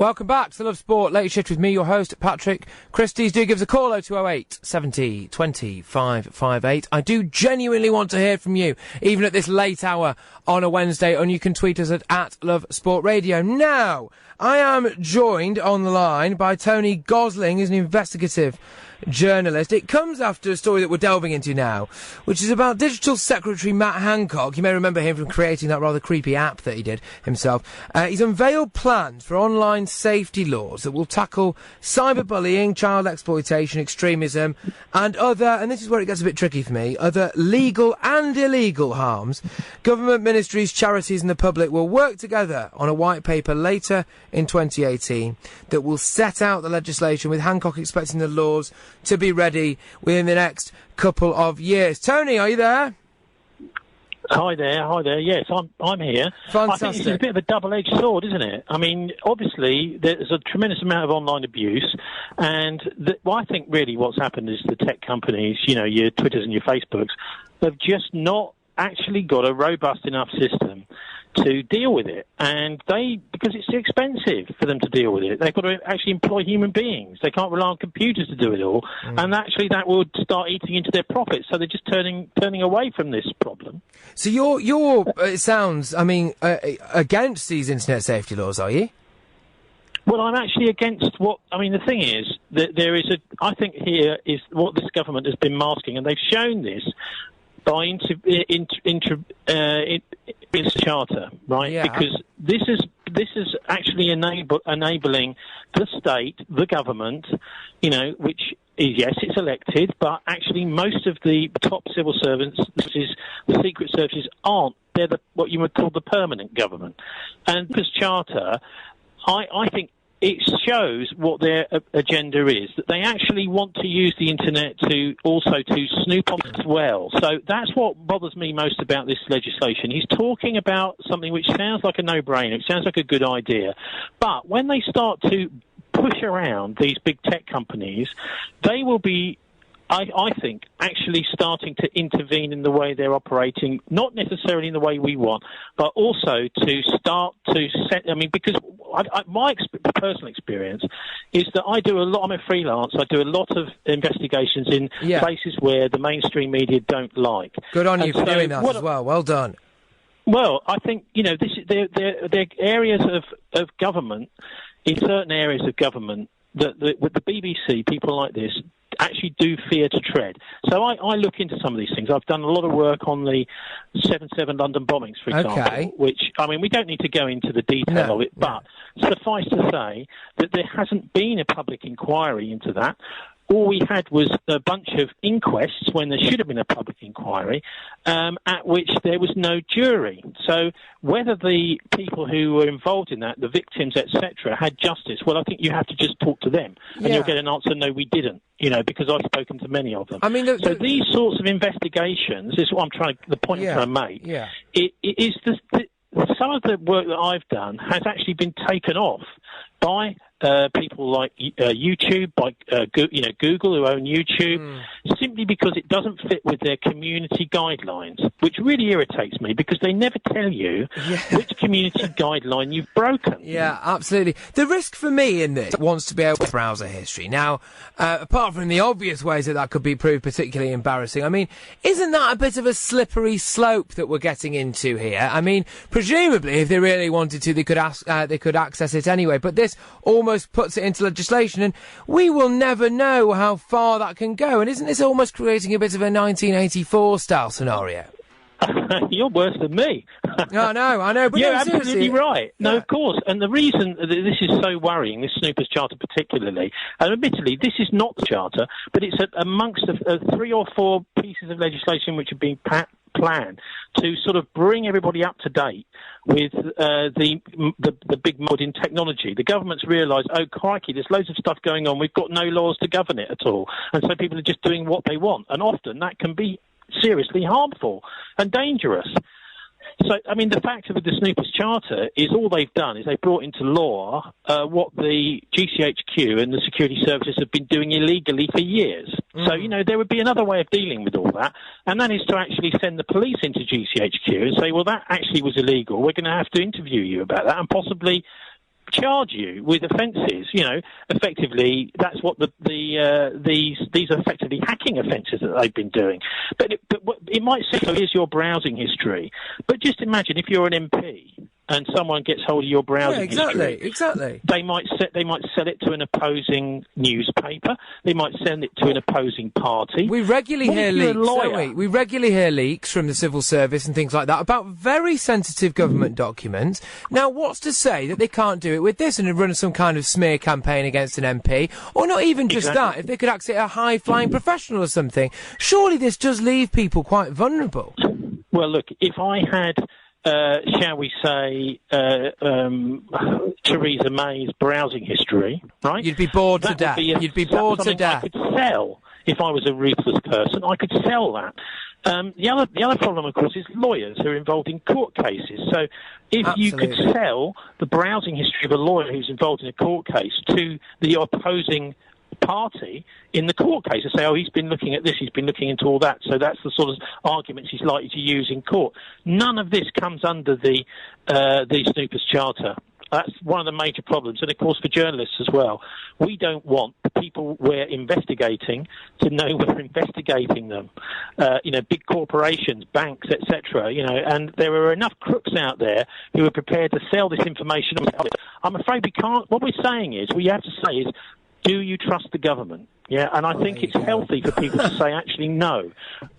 Welcome back to Love Sport, Late Shift with me, your host, Patrick Christie's. Do give us a call, 0208 70 20 558. I do genuinely want to hear from you, even at this late hour on a Wednesday, and you can tweet us at Love Sport Radio. Now, I am joined on the line by Tony Gosling, who's an investigative journalist. It comes after a story that we're delving into now, which is about Digital Secretary Matt Hancock. You may remember him from creating that rather creepy app that he did himself. He's unveiled plans for online safety laws that will tackle cyberbullying, child exploitation, extremism, and other, and this is where it gets a bit tricky for me, other legal and illegal harms. Government, ministries, charities and the public will work together on a white paper later in 2018 that will set out the legislation, with Hancock expecting the laws to be ready within the next couple of years. Tony, are you there? Hi there. Yes, I'm here. Fantastic. I think it's a bit of a double-edged sword, isn't it? I mean, obviously, there's a tremendous amount of online abuse, and I think really what's happened is the tech companies, you know, your Twitters and your Facebooks, have just not actually got a robust enough system to deal with it, and because it's too expensive for them to deal with it, they've got to actually employ human beings. They can't rely on computers to do it all, and actually that would start eating into their profits. So they're just turning away from this problem. So you're it sounds, I mean, against these internet safety laws, are you? Well, I'm actually against the thing is that I think here is what this government has been masking, and they've shown this by its charter, right? Yeah. Because this is actually enabling the state, the government, you know, which is, yes, it's elected, but actually most of the top civil servants, the secret services, aren't. They're what you would call the permanent government. And this charter, I think it shows what their agenda is, that they actually want to use the internet to snoop on as well. So that's what bothers me most about this legislation. He's talking about something which sounds like a no-brainer, it sounds like a good idea, but when they start to push around these big tech companies, they will be, I think, actually starting to intervene in the way they're operating, not necessarily in the way we want, but also to start to set, because my personal experience is that I'm a freelance, I do a lot of investigations in places where the mainstream media don't like. Good on you for doing that as well, well done. Well, I think, you know, they're areas of government, in certain areas of government, that with the BBC, people like this actually do fear to tread. So I look into some of these things. I've done a lot of work on the 7/7 London bombings, for example, which, I mean, we don't need to go into the detail of it, but suffice to say that there hasn't been a public inquiry into that. All we had was a bunch of inquests when there should have been a public inquiry, at which there was no jury. So whether the people who were involved in that, the victims, etc., had justice, well, I think you have to just talk to them, and you'll get an answer, no, we didn't, you know, because I've spoken to many of them. I mean, so these sorts of investigations is what the point I'm trying to make. Yeah. It is some of the work that I've done has actually been taken off by people like YouTube, by Google, who own YouTube, simply because it doesn't fit with their community guidelines, which really irritates me because they never tell you which community guideline you've broken. Yeah, absolutely. The risk for me in this wants to be able to browser history. Now, apart from the obvious ways that could be proved particularly embarrassing, I mean, isn't that a bit of a slippery slope that we're getting into here? I mean, presumably, if they really wanted to, they could access it anyway, but this almost puts it into legislation, and we will never know how far that can go. And isn't this almost creating a bit of a 1984 style scenario? You're worse than me. I know, but you're no, absolutely right. No, of course. And the reason that this is so worrying, this Snooper's Charter particularly, and admittedly, this is not the Charter, but it's amongst 3 or 4 pieces of legislation which have been planned to sort of bring everybody up to date with the big mod in technology. The government's realised, oh crikey, there's loads of stuff going on, we've got no laws to govern it at all, and so people are just doing what they want, and often that can be seriously harmful and dangerous. So, I mean, the fact of the Snooper's Charter is all they've done is they've brought into law what the GCHQ and the security services have been doing illegally for years. So, you know, there would be another way of dealing with all that, and that is to actually send the police into GCHQ and say, well, that actually was illegal. We're going to have to interview you about that and possibly charge you with offences. Effectively, that's what these are effectively hacking offences that they've been doing. But it might say, so here's your browsing history. But just imagine if you're an MP and someone gets hold of your browsing history. Exactly. They might sell it to an opposing newspaper. They might send it to an opposing party. We regularly hear leaks, don't we? We regularly hear leaks from the civil service and things like that about very sensitive government documents. Now, what's to say that they can't do it with this and run some kind of smear campaign against an MP? Or not even just that, if they could access a high-flying professional or something. Surely this does leave people quite vulnerable. Well, look, if I had... shall we say, Theresa May's browsing history, right? You'd be bored to death. You'd be bored to death. I could sell if I was a ruthless person. I could sell that. The other problem, of course, is lawyers who are involved in court cases. So if you could sell the browsing history of a lawyer who's involved in a court case to the opposing party in the court case and say, oh, he's been looking at this, he's been looking into all that, so that's the sort of arguments he's likely to use in court. None of this comes under the Snoopers Charter. That's one of the major problems, and of course for journalists as well. We don't want the people we're investigating to know we're investigating them. Big corporations, banks, etc. And there are enough crooks out there who are prepared to sell this information. I'm afraid we can't. What we're saying is, we have to say is, do you trust the government? Yeah, and I think it's healthy for people to say, actually, no.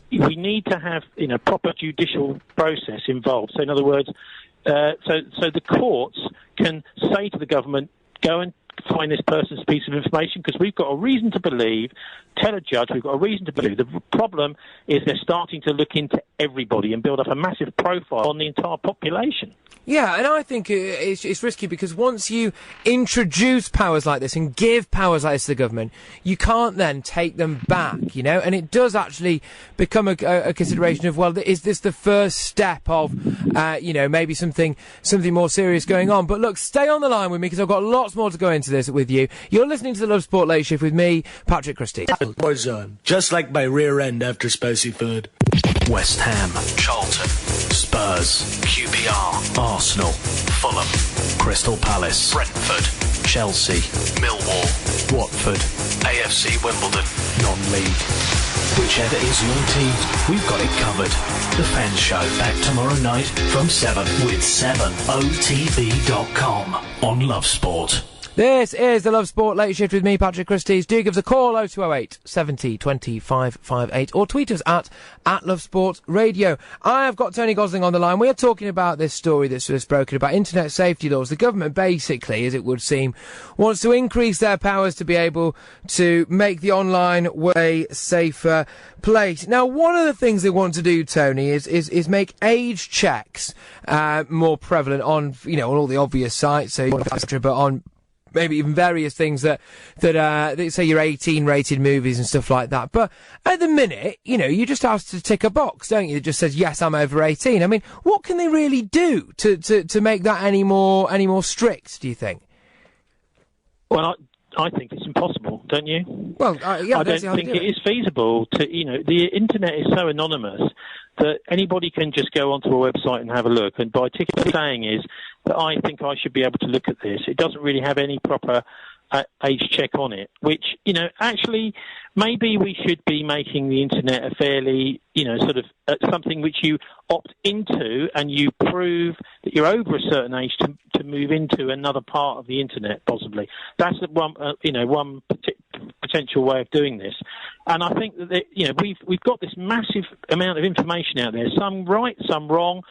We need to have, proper judicial process involved. So, in other words, so the courts can say to the government, go and find this person's piece of information, because we've got a reason to believe, tell a judge, we've got a reason to believe. The problem is they're starting to look into everybody and build up a massive profile on the entire population. Yeah, and I think it's risky, because once you introduce powers like this and give powers like this to the government, you can't then take them back, and it does actually become a consideration of, well, is this the first step of, maybe something more serious going on? But look, stay on the line with me, because I've got lots more to go into this with you. You're listening to the Love Sport Late Shift with me, Patrick Christie. Warzone, just like my rear end after spicy food. West Ham, Charlton, Spurs, QPR, Arsenal, Fulham, Crystal Palace, Brentford, Chelsea, Millwall, Watford, AFC Wimbledon, non-league. Whichever is your team, we've got it covered. The Fan Show back tomorrow night from 7 with 7otv.com on Love Sport. This is the Love Sport Late Shift with me, Patrick Christie. Do give us a call, 0208 70 25 58, or tweet us at Love Sport Radio. I have got Tony Gosling on the line. We are talking about this story that's just broken about internet safety laws. The government basically, as it would seem, wants to increase their powers to be able to make the online way safer place. Now, one of the things they want to do, Tony, is make age checks more prevalent on, on all the obvious sites, but on maybe even various things that say you're 18 rated movies and stuff like that. But at the minute, you just have to tick a box, don't you? It just says, yes, I'm over 18. I mean, what can they really do to make that any more strict, do you think? Well, I think it's impossible, don't you? Well, yeah, I don't think it is feasible to, the internet is so anonymous that anybody can just go onto a website and have a look. And by saying is that I think I should be able to look at this. It doesn't really have any proper age check on it, which, actually maybe we should be making the internet a fairly, sort of something which you opt into and you prove that you're over a certain age to move into another part of the internet, possibly. That's one, one potential way of doing this. And I think that, we've got this massive amount of information out there, some right, some wrong,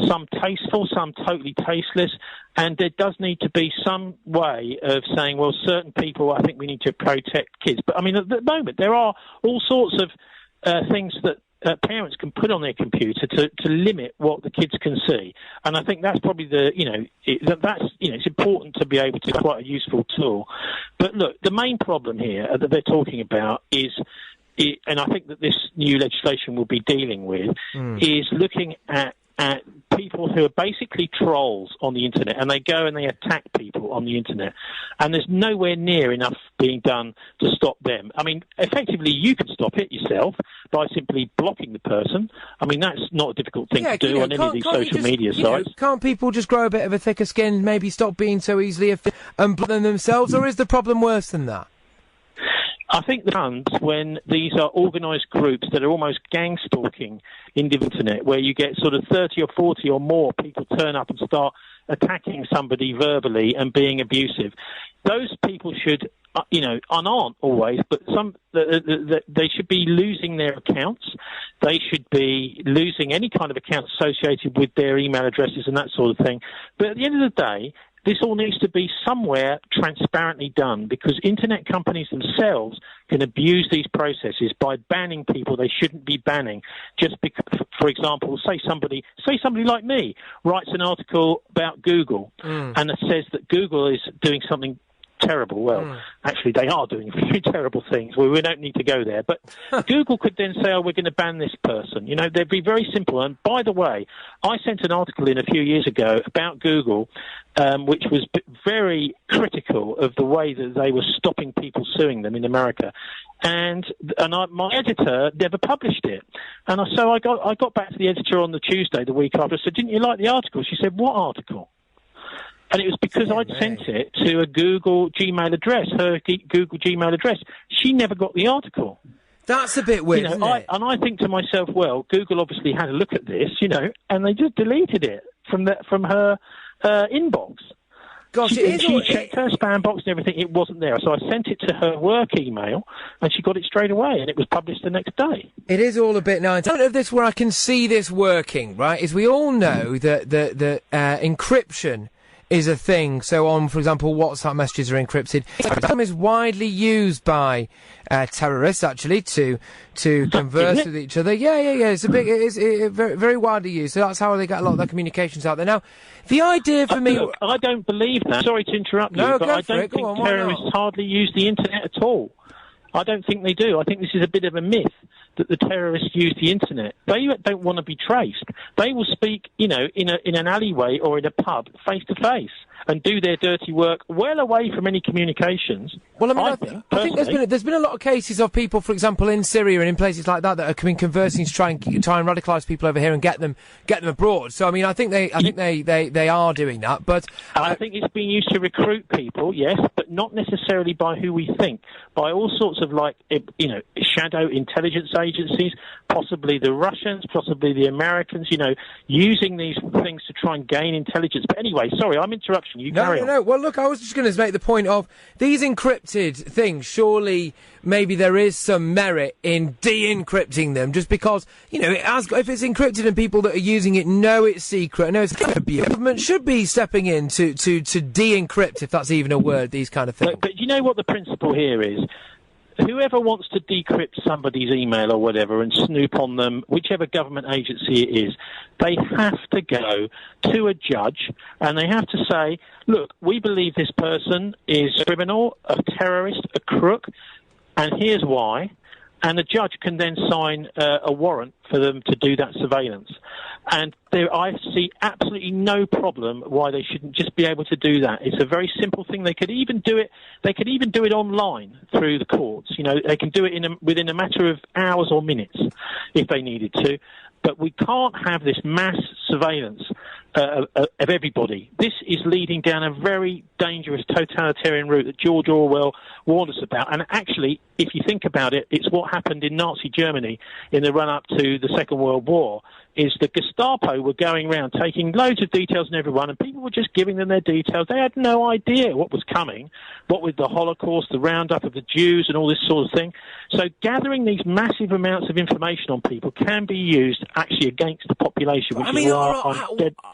some tasteful, some totally tasteless, and there does need to be some way of saying, well, certain people, I think we need to protect kids. But, I mean, at the moment, there are all sorts of things that parents can put on their computer to limit what the kids can see. And I think that's probably it's important to be able to, quite a useful tool. But look, the main problem here that they're talking about is, and I think that this new legislation will be dealing with, is looking at people who are basically trolls on the internet, and they go and they attack people on the internet, and there's nowhere near enough being done to stop them. I mean, effectively, you can stop it yourself by simply blocking the person. I mean, that's not a difficult thing to do on any of these social media sites. Can't people just grow a bit of a thicker skin, maybe stop being so easily and block them themselves, or is the problem worse than that? I think the times when these are organised groups that are almost gang stalking in the internet, where you get sort of 30 or 40 or more people turn up and start attacking somebody verbally and being abusive, those people should, and aren't always, but they should be losing their accounts. They should be losing any kind of account associated with their email addresses and that sort of thing. But at the end of the day, this all needs to be somewhere transparently done, because internet companies themselves can abuse these processes by banning people they shouldn't be banning. Just because, for example, say somebody like me writes an article about Google and it says that Google is doing something terrible. Well, actually, they are doing very terrible things. We don't need to go there. But Google could then say, we're going to ban this person. They'd be very simple. And by the way, I sent an article in a few years ago about Google, which was very critical of the way that they were stopping people suing them in America. And my editor never published it. And so I got back to the editor on the Tuesday, the week after. I said, didn't you like the article? She said, what article? And it was because I'd sent it to a Google Gmail address, her Google Gmail address. She never got the article. That's a bit weird, isn't it? And I think to myself, well, Google obviously had a look at this, and they just deleted it from her inbox. Gosh, she checked her spam box and everything. It wasn't there. So I sent it to her work email, and she got it straight away, and it was published the next day. It is all a bit now. In terms of this, where I can see this working, right, is we all know that encryption is a thing. So on, for example, WhatsApp messages are encrypted. It is widely used by terrorists, actually, to converse with each other. Yeah. It's very, very widely used. So that's how they get a lot of their communications out there. Now, the idea for me... Look, I don't believe that. Sorry to interrupt you, but I don't think terrorists hardly use the internet at all. I don't think they do. I think this is a bit of a myth that the terrorists use the internet. They don't want to be traced. They will speak, in an alleyway or in a pub, face to face, and do their dirty work well away from any communications. Well, I think there's been a lot of cases of people, for example, in Syria and in places like that have been conversing to try and radicalise people over here and get them abroad. So I think they are doing that. But I think it's being used to recruit people, yes, but not necessarily by who we think, by all sorts of shadow intelligence agencies, possibly the Russians, possibly the Americans, using these things to try and gain intelligence. But anyway, sorry, I'm interrupting. No. Well, look, I was just going to make the point of these encrypted things. Surely, maybe there is some merit in de-encrypting them, just because, if it's encrypted and people that are using it know it's secret, know it's the government should be stepping in to de-encrypt, if that's even a word, these kind of things. But you know what the principle here is? Whoever wants to decrypt somebody's email or whatever and snoop on them, whichever government agency it is, they have to go to a judge and they have to say, look, we believe this person is a criminal, a terrorist, a crook, and here's why. And the judge can then sign a warrant for them to do that surveillance. And I see absolutely no problem why they shouldn't just be able to do that. It's a very simple thing. They could even do it. They could even do it online through the courts. They can do it within a matter of hours or minutes if they needed to. But we can't have this mass surveillance of everybody. This is leading down a very dangerous totalitarian route that George Orwell warned us about. And actually, if you think about it, it's what happened in Nazi Germany in the run-up to the Second World War, is the Gestapo were going around taking loads of details on everyone, and people were just giving them their details. They had no idea what was coming, what with the Holocaust, the roundup of the Jews, and all this sort of thing. So gathering these massive amounts of information on people can be used actually against the population, which are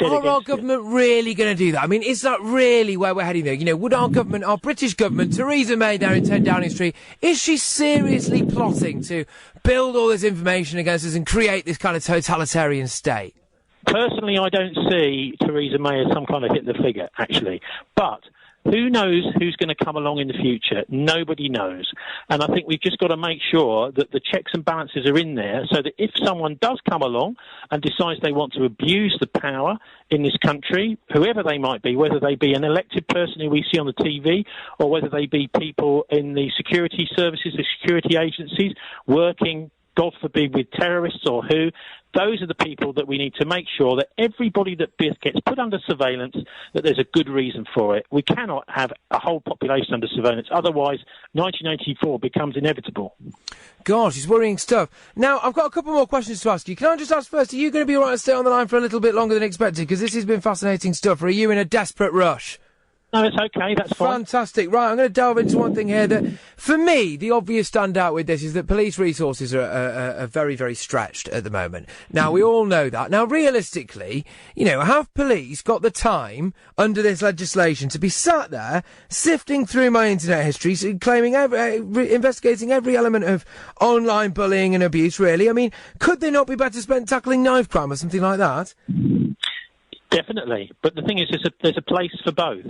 our government really going to do that? I mean, is that really where we're heading there? Would our government, our British government, Theresa May there in 10 Downing Street, is she seriously plotting to build all this information against us and create this kind of totalitarian state? Personally, I don't see Theresa May as some kind of Hitler figure, actually. But Who knows who's going to come along in the future? Nobody knows. And I think we've just got to make sure that the checks and balances are in there so that if someone does come along and decides they want to abuse the power in this country, whoever they might be, whether they be an elected person who we see on the TV or whether they be people in the security services, the security agencies, working, God forbid, with terrorists or who, those are the people that we need to make sure that everybody that gets put under surveillance, that there's a good reason for it. We cannot have a whole population under surveillance. Otherwise, 1984 becomes inevitable. Gosh, it's worrying stuff. Now, I've got a couple more questions to ask you. Can I just ask first, are you going to be all right to stay on the line for a little bit longer than expected? Because this has been fascinating stuff. Or are you in a desperate rush? No, it's okay, that's fine. Fantastic. Right, I'm going to delve into one thing here that, for me, the obvious standout with this is that police resources are very, very stretched at the moment. Now, we all know that. Now, realistically, have police got the time under this legislation to be sat there, sifting through my internet history, claiming investigating every element of online bullying and abuse, really? I mean, could they not be better spent tackling knife crime or something like that? Definitely. But the thing is, there's a place for both.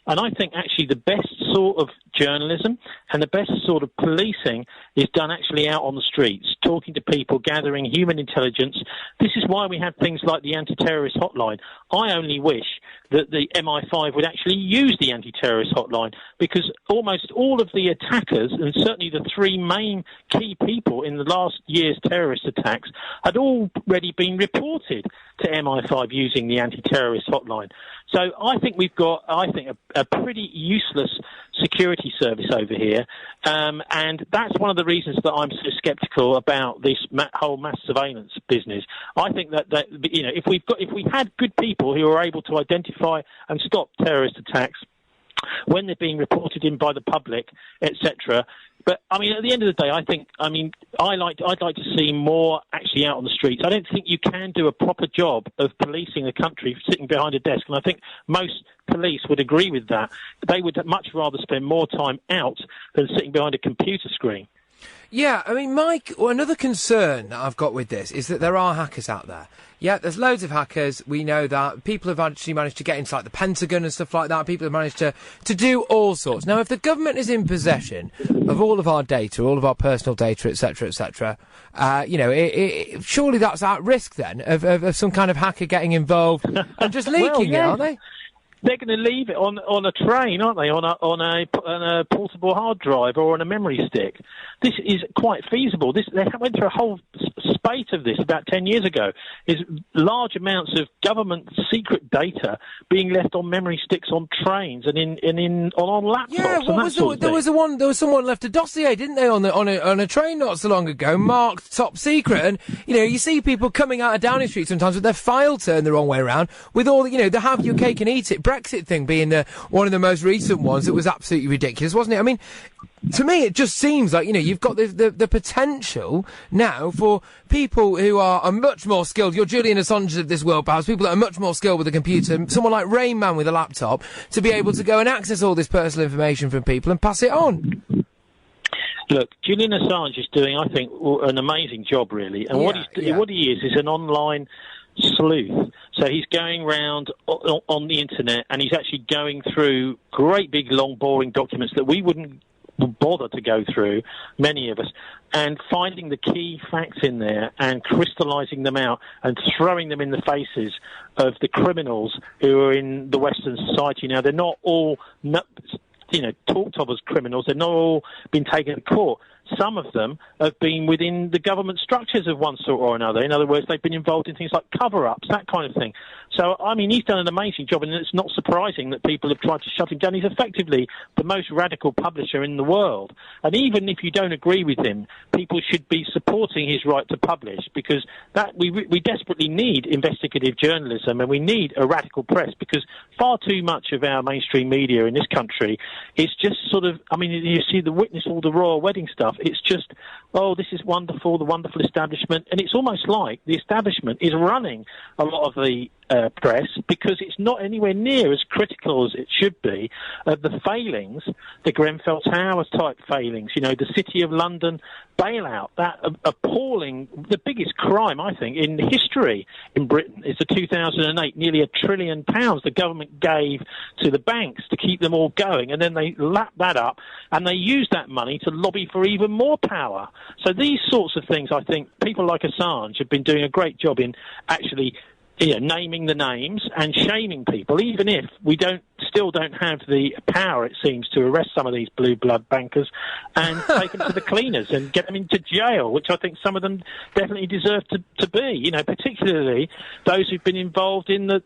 And I think actually the best sort of journalism and the best sort of policing is done actually out on the streets, talking to people, gathering human intelligence. This is why we have things like the anti-terrorist hotline. I only wish that the MI5 would actually use the anti-terrorist hotline, because almost all of the attackers, and certainly the three main key people in the last year's terrorist attacks, had already been reported to MI5 using the anti-terrorist hotline. So I think we've got, a pretty useless security service over here, and that's one of the reasons that I'm so sceptical about this whole mass surveillance business. I think that if we had good people who are able to identify and stop terrorist attacks when they're being reported in by the public, etc. But I mean, at the end of the day, I'd like to see more actually out on the streets. I don't think you can do a proper job of policing the country sitting behind a desk, and I think most police would agree with that. They would much rather spend more time out than sitting behind a computer screen. Yeah, I mean, Mike, another concern that I've got with this is that there are hackers out there. Yeah, there's loads of hackers. We know that. People have actually managed to get into, like, the Pentagon and stuff like that. People have managed to do all sorts. Now, if the government is in possession of all of our data, all of our personal data, etc., etc., surely that's at risk, then, of some kind of hacker getting involved and just leaking it, aren't they? They're going to leave it on a train, aren't they? On a portable hard drive or on a memory stick. This is quite feasible. They went through a whole spate of this about 10 years ago. Is large amounts of government secret data being left on memory sticks on trains and on laptops. Yeah, there was someone left a dossier, didn't they, on a train not so long ago, marked top secret. And you see people coming out of Downing Street sometimes with their file turned the wrong way around, with all the have your cake and eat it Brexit thing being one of the most recent ones that was absolutely ridiculous, wasn't it? I mean, to me, it just seems like, you've got the potential now for people who are much more skilled. You're Julian Assange of this world, perhaps, people that are much more skilled with a computer, someone like Rain Man with a laptop, to be able to go and access all this personal information from people and pass it on. Look, Julian Assange is doing, I think, an amazing job, really. And what he is an online sleuth. So he's going round on the internet and he's actually going through great big long boring documents that we wouldn't bother to go through, many of us, and finding the key facts in there and crystallising them out and throwing them in the faces of the criminals who are in the Western society now. They're not all talked of as criminals. They've not all been taken to court. Some of them have been within the government structures of one sort or another. In other words, they've been involved in things like cover-ups, that kind of thing. So, I mean, he's done an amazing job, and it's not surprising that people have tried to shut him down. He's effectively the most radical publisher in the world. And even if you don't agree with him, people should be supporting his right to publish, because that we desperately need investigative journalism, and we need a radical press, because far too much of our mainstream media in this country is just sort of, I mean, you see the Witness all the royal wedding stuff. It's just, oh, this is wonderful, the wonderful establishment. And it's almost like the establishment is running a lot of the press because it's not anywhere near as critical as it should be of the failings, the Grenfell Towers type failings, the City of London bailout, that appalling, the biggest crime, I think, in history in Britain is the 2008, nearly £1 trillion the government gave to the banks to keep them all going, and then they lapped that up and they used that money to lobby for even more power. So these sorts of things, I think, people like Assange have been doing a great job in actually naming the names and shaming people, even if we still don't have the power, it seems, to arrest some of these blue blood bankers and take them to the cleaners and get them into jail, which I think some of them definitely deserve to be, particularly those who've been involved in the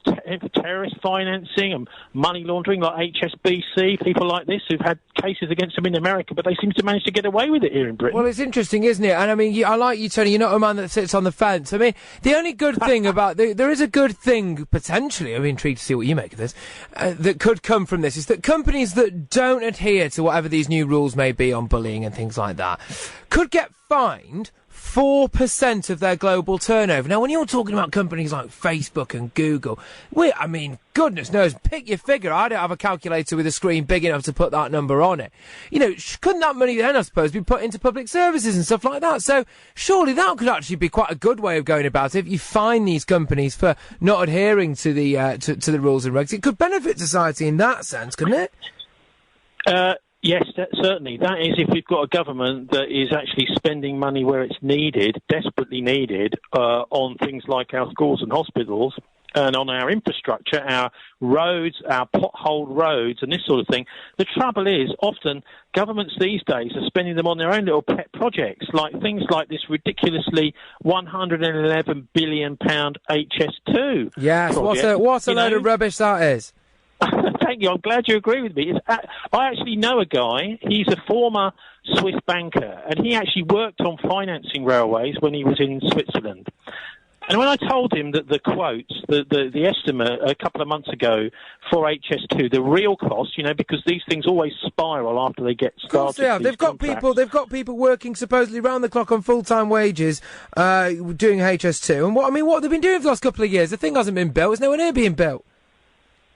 terrorist financing and money laundering, like HSBC, people like this who've had cases against them in America, but they seem to manage to get away with it here in Britain. Well, it's interesting, isn't it? And I mean, I like you, Tony, you're not a man that sits on the fence. I mean, the only good thing about, there is a good thing, potentially, I'm intrigued to see what you make of this, that could come from this, is that companies that don't adhere to whatever these new rules may be on bullying and things like that could get fined 4% of their global turnover. Now, when you're talking about companies like Facebook and Google, goodness knows, pick your figure. I don't have a calculator with a screen big enough to put that number on it. Couldn't that money then, I suppose, be put into public services and stuff like that? So surely that could actually be quite a good way of going about it. If you fine these companies for not adhering to the to the rules and regs, it could benefit society in that sense, couldn't it? Yes, certainly. That is, if we've got a government that is actually spending money where it's needed, desperately needed, on things like our schools and hospitals and on our infrastructure, our roads, our potholed roads and this sort of thing. The trouble is, often governments these days are spending them on their own little pet projects, like things like this ridiculously £111 billion HS2. Yes, project. What a load of rubbish that is. Thank you. I'm glad you agree with me. I actually know a guy. He's a former Swiss banker, and he actually worked on financing railways when he was in Switzerland. And when I told him that the quotes, the estimate a couple of months ago for HS2, the real cost, because these things always spiral after they get started. Of course they have. They've got people working supposedly round the clock on full-time wages, doing HS2. And what have they been doing for the last couple of years? The thing hasn't been built. It's nowhere near being built.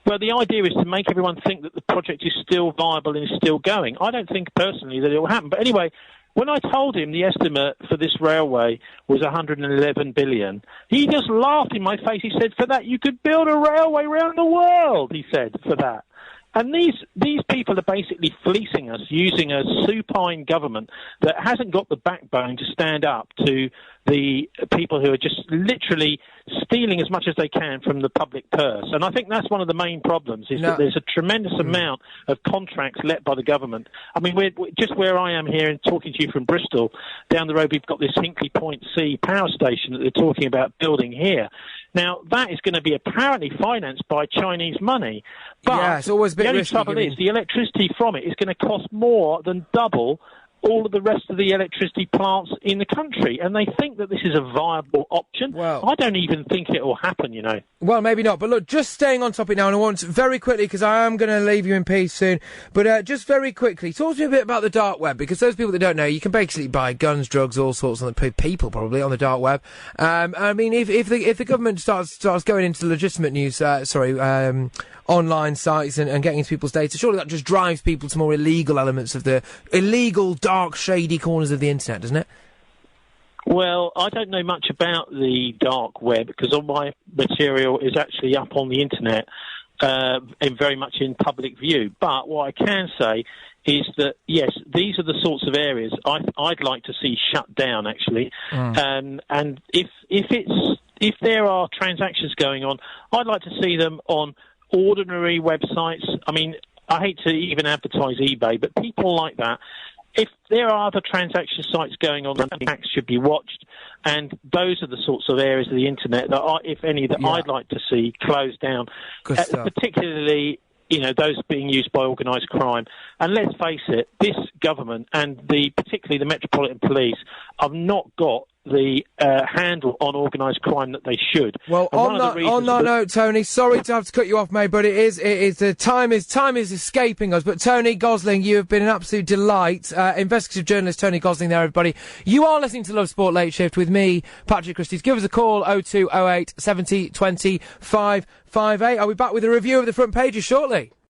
Well, the idea is to make everyone think that the project is still viable and is still going. I don't think personally that it will happen. But anyway, when I told him the estimate for this railway was 111 billion, he just laughed in my face. He said, for that, you could build a railway around the world, he said, for that. And these people are basically fleecing us, using a supine government that hasn't got the backbone to stand up to the people who are just literally stealing as much as they can from the public purse. And I think that's one of the main problems, is that there's a tremendous amount of contracts let by the government. I mean, we're just where I am here and talking to you from Bristol, down the road we've got this Hinkley Point C power station that they're talking about building here. Now, that is going to be apparently financed by Chinese money. But yeah, it's always a bit the only risky, trouble is the electricity from it is going to cost more than double all of the rest of the electricity plants in the country, and they think that this is a viable option. Well, I don't even think it will happen, Well, maybe not, but look, just staying on topic now, and I want to, very quickly, because I am going to leave you in peace soon, but just very quickly, talk to me a bit about the dark web, because those people that don't know, you can basically buy guns, drugs, all sorts of people, probably, on the dark web. I mean, if the government starts going into legitimate news, online sites and getting into people's data, surely that just drives people to more illegal elements of the illegal, dark, shady corners of the internet, doesn't it? Well, I don't know much about the dark web because all my material is actually up on the internet and very much in public view. But what I can say is that, yes, these are the sorts of areas I'd like to see shut down, actually. And if there are transactions going on, I'd like to see them on ordinary websites. I mean, I hate to even advertise eBay, but people like that, if there are other transaction sites going on, the facts should be watched, and those are the sorts of areas of the internet that, if any, I'd like to see closed down, particularly, those being used by organised crime. And let's face it, this government and particularly the Metropolitan Police have not got the handle on organised crime that they should. Well, on that note, Tony, sorry to have to cut you off, mate, but it is the time is escaping us. But Tony Gosling, you have been an absolute delight. Investigative journalist Tony Gosling there, everybody. You are listening to Love Sport Late Shift with me, Patrick Christys. Give us a call, 0208 70 20 558. I'll be back with a review of the front pages shortly.